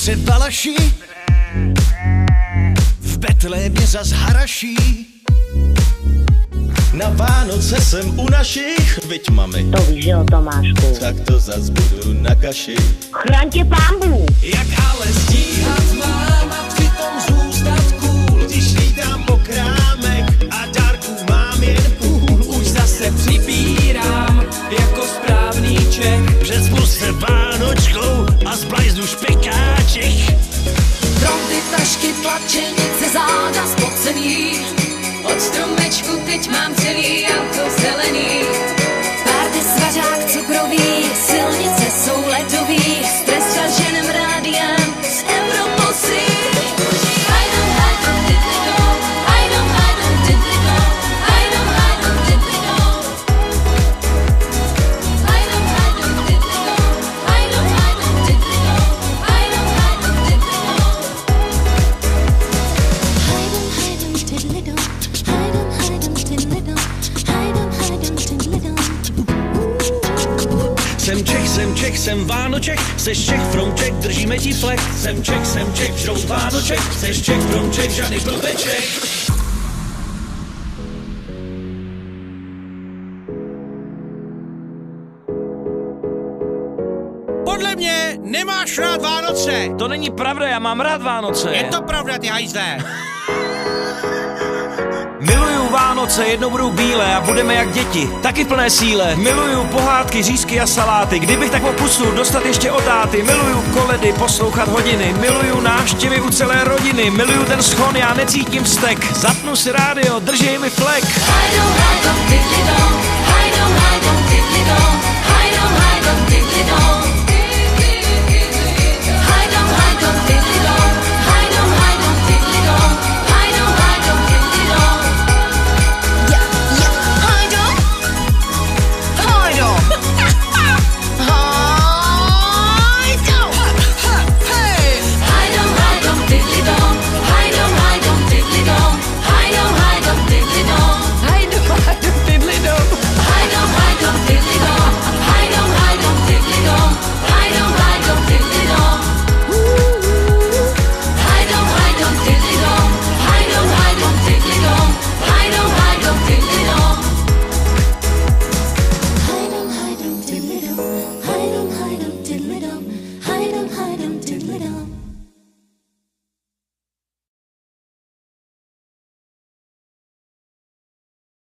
uprostřed Valaší, v Betlémě zas haraší. Na Vánoce jsem u našich, viď mami. To víš, že jo, Tomášku. Tak to zas budu na kaši. Chraň tě Pán Bůh. Jak ale stíhat mám a přitom zůstat cool, když lídám po krámek a dárků mám jen půl. Už zase přibírám jako správný Čech. Přecpu se Vánočkou a zblajznu špekáček. Tromby, tašky, tlačenice, záda spocený. Od stromečku teď mám celý auto zelený. Párty, svařák, cukrový, silnice jsou ledový. Stres zaženem rádiem z Europosy. Hajdom, hajdom, diddly-dom, hajdom, hajdom, diddly-dom, hajdom, hajdom, diddly-dom. Hajdom, hajdom, diddly-dom, hajdom, hajdom, diddly-dom, hajdom, hajdom, diddly-dom. Jsem Čech, jsem Vánoček, seš Čech, from Čech, držíme ti flek. Jsem Čech, žrout Vánoček, seš Čech, from Čech, žádný blbeček. Podle mě nemáš rád Vánoce. To není pravda, já mám rád Vánoce. Je to pravda, ty hajzle. Miluju Vánoce, jednou budou bílé a budeme jak děti, taky plné síle. Miluju pohádky, řízky a saláty, kdybych tak pusu dostat ještě od táty. Miluju koledy, poslouchat hodiny, miluju návštěvy u celé rodiny. Miluju ten schon, já necítím vztek, zapnu si rádio, držej mi flek. Hajdom, hajdom, diddly-dom, hajdom, hajdom, diddly-dom.